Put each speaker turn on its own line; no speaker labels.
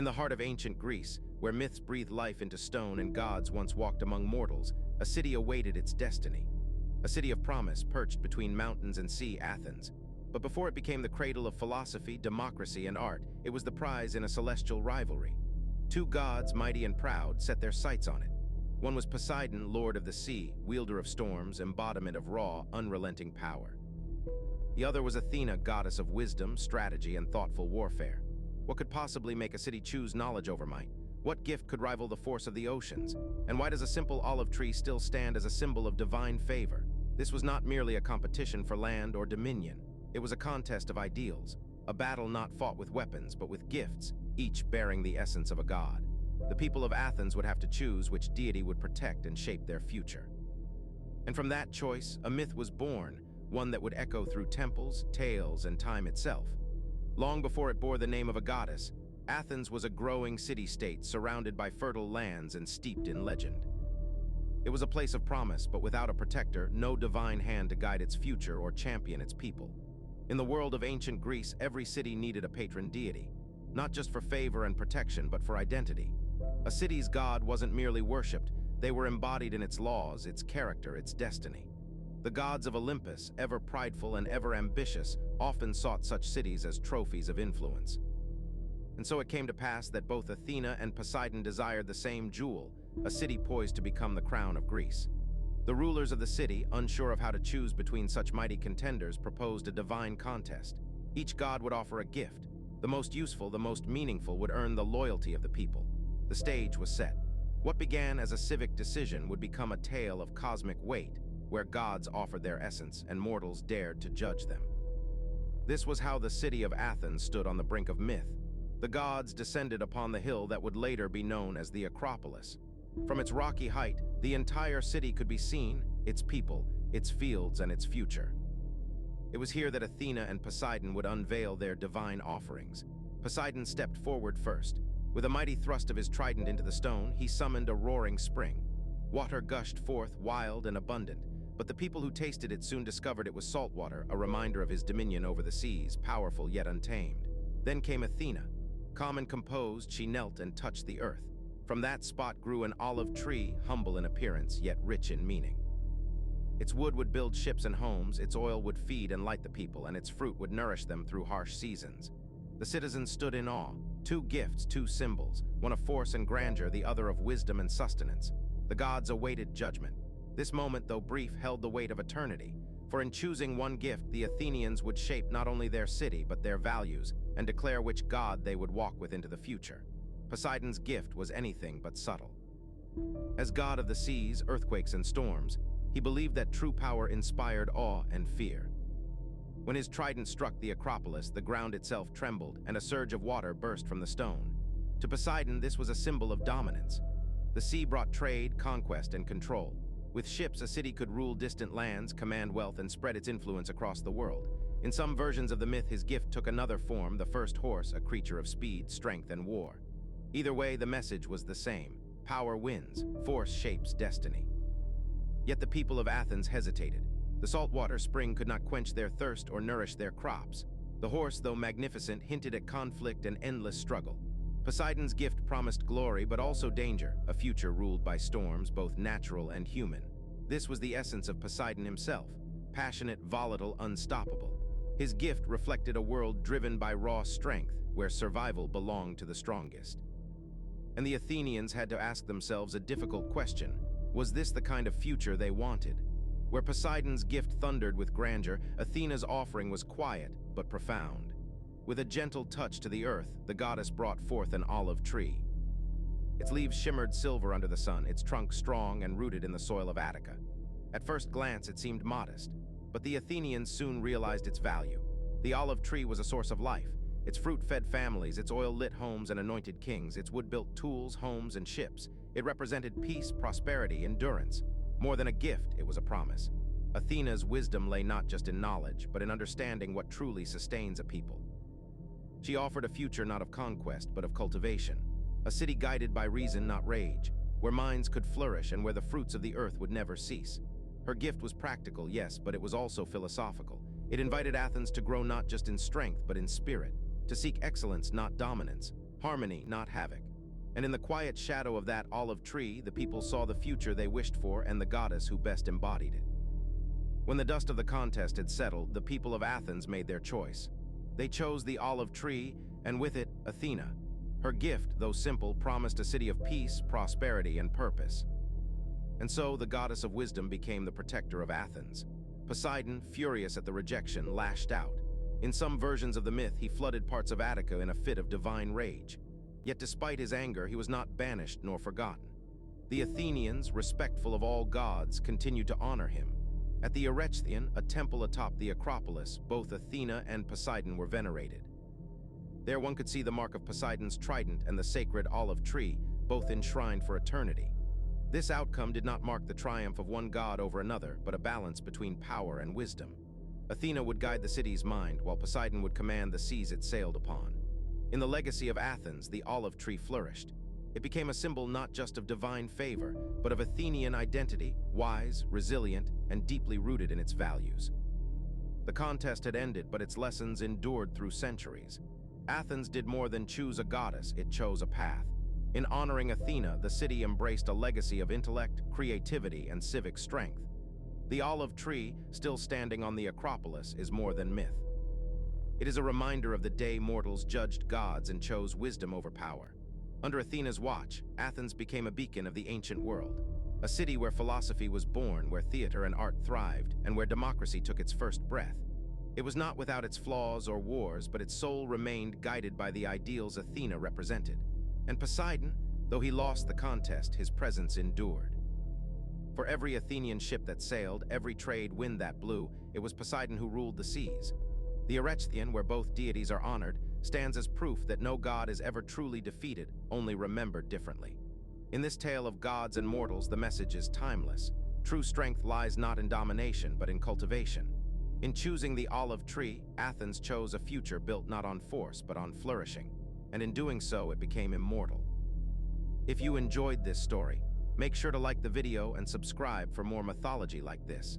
In the heart of ancient Greece, where myths breathed life into stone and gods once walked among mortals, a city awaited its destiny. A city of promise perched between mountains and sea, Athens. But before it became the cradle of philosophy, democracy, and art, it was the prize in a celestial rivalry. Two gods, mighty and proud, set their sights on it. One was Poseidon, lord of the sea, wielder of storms, embodiment of raw, unrelenting power. The other was Athena, goddess of wisdom, strategy, and thoughtful warfare. What could possibly make a city choose knowledge over might? What gift could rival the force of the oceans? And why does a simple olive tree still stand as a symbol of divine favor? This was not merely a competition for land or dominion. It was a contest of ideals, a battle not fought with weapons but with gifts, each bearing the essence of a god. The people of Athens would have to choose which deity would protect and shape their future. And from that choice, a myth was born, one that would echo through temples, tales, and time itself. Long before it bore the name of a goddess, Athens was a growing city-state surrounded by fertile lands and steeped in legend. It was a place of promise, but without a protector, no divine hand to guide its future or champion its people. In the world of ancient Greece, every city needed a patron deity, not just for favor and protection, but for identity. A city's god wasn't merely worshipped, they were embodied in its laws, its character, its destiny. The gods of Olympus, ever prideful and ever ambitious, often sought such cities as trophies of influence. And so it came to pass that both Athena and Poseidon desired the same jewel, a city poised to become the crown of Greece. The rulers of the city, unsure of how to choose between such mighty contenders, proposed a divine contest. Each god would offer a gift. The most useful, the most meaningful, would earn the loyalty of the people. The stage was set. What began as a civic decision would become a tale of cosmic weight, where gods offered their essence and mortals dared to judge them. This was how the city of Athens stood on the brink of myth. The gods descended upon the hill that would later be known as the Acropolis. From its rocky height, the entire city could be seen, its people, its fields, and its future. It was here that Athena and Poseidon would unveil their divine offerings. Poseidon stepped forward first. With a mighty thrust of his trident into the stone, he summoned a roaring spring. Water gushed forth, wild and abundant, but the people who tasted it soon discovered it was salt water, a reminder of his dominion over the seas, powerful yet untamed. Then came Athena. Calm and composed, she knelt and touched the earth. From that spot grew an olive tree, humble in appearance, yet rich in meaning. Its wood would build ships and homes, its oil would feed and light the people, and its fruit would nourish them through harsh seasons. The citizens stood in awe. Two gifts, two symbols, one of force and grandeur, the other of wisdom and sustenance. The gods awaited judgment. This moment, though brief, held the weight of eternity. For in choosing one gift, the Athenians would shape not only their city, but their values, and declare which god they would walk with into the future. Poseidon's gift was anything but subtle. As god of the seas, earthquakes, and storms, he believed that true power inspired awe and fear. When his trident struck the Acropolis, the ground itself trembled, and a surge of water burst from the stone. To Poseidon, this was a symbol of dominance. The sea brought trade, conquest, and control. With ships, a city could rule distant lands, command wealth, and spread its influence across the world. In some versions of the myth, his gift took another form, the first horse, a creature of speed, strength, and war. Either way, the message was the same. Power wins, force shapes destiny. Yet the people of Athens hesitated. The saltwater spring could not quench their thirst or nourish their crops. The horse, though magnificent, hinted at conflict and endless struggle. Poseidon's gift promised glory, but also danger, a future ruled by storms, both natural and human. This was the essence of Poseidon himself, passionate, volatile, unstoppable. His gift reflected a world driven by raw strength, where survival belonged to the strongest. And the Athenians had to ask themselves a difficult question. Was this the kind of future they wanted? Where Poseidon's gift thundered with grandeur, Athena's offering was quiet but profound. With a gentle touch to the earth, the goddess brought forth an olive tree. Its leaves shimmered silver under the sun, its trunk strong and rooted in the soil of Attica. At first glance, it seemed modest, but the Athenians soon realized its value. The olive tree was a source of life. Its fruit fed families, its oil lit homes and anointed kings, its wood built tools, homes, and ships. It represented peace, prosperity, endurance. More than a gift, it was a promise. Athena's wisdom lay not just in knowledge, but in understanding what truly sustains a people. She offered a future not of conquest, but of cultivation. A city guided by reason, not rage, where minds could flourish and where the fruits of the earth would never cease. Her gift was practical, yes, but it was also philosophical. It invited Athens to grow not just in strength, but in spirit, to seek excellence, not dominance. harmony, not havoc. And in the quiet shadow of that olive tree, the people saw the future they wished for and the goddess who best embodied it. When the dust of the contest had settled, the people of Athens made their choice. They chose the olive tree, and with it, Athena. Her gift, though simple, promised a city of peace, prosperity, and purpose. And so the goddess of wisdom became the protector of Athens. Poseidon, furious at the rejection, lashed out. In some versions of the myth, he flooded parts of Attica in a fit of divine rage. Yet despite his anger, he was not banished nor forgotten. The Athenians, respectful of all gods, continued to honor him. At the Erechtheion, a temple atop the Acropolis, both Athena and Poseidon were venerated. There one could see the mark of Poseidon's trident and the sacred olive tree, both enshrined for eternity. This outcome did not mark the triumph of one god over another, but a balance between power and wisdom. Athena would guide the city's mind, while Poseidon would command the seas it sailed upon. In the legacy of Athens, the olive tree flourished. It became a symbol not just of divine favor, but of Athenian identity, wise, resilient, and deeply rooted in its values. The contest had ended, but its lessons endured through centuries. Athens did more than choose a goddess, it chose a path. In honoring Athena, the city embraced a legacy of intellect, creativity, and civic strength. The olive tree, still standing on the Acropolis, is more than myth. It is a reminder of the day mortals judged gods and chose wisdom over power. Under Athena's watch, Athens became a beacon of the ancient world, a city where philosophy was born, where theater and art thrived, and where democracy took its first breath. It was not without its flaws or wars, but its soul remained guided by the ideals Athena represented. And Poseidon, though he lost the contest, his presence endured. For every Athenian ship that sailed, every trade wind that blew, it was Poseidon who ruled the seas. The Erechtheion, where both deities are honored, stands as proof that no god is ever truly defeated, only remembered differently. In this tale of gods and mortals, the message is timeless. True strength lies not in domination, but in cultivation. In choosing the olive tree, Athens chose a future built not on force, but on flourishing. And in doing so, it became immortal. If you enjoyed this story, make sure to like the video and subscribe for more mythology like this.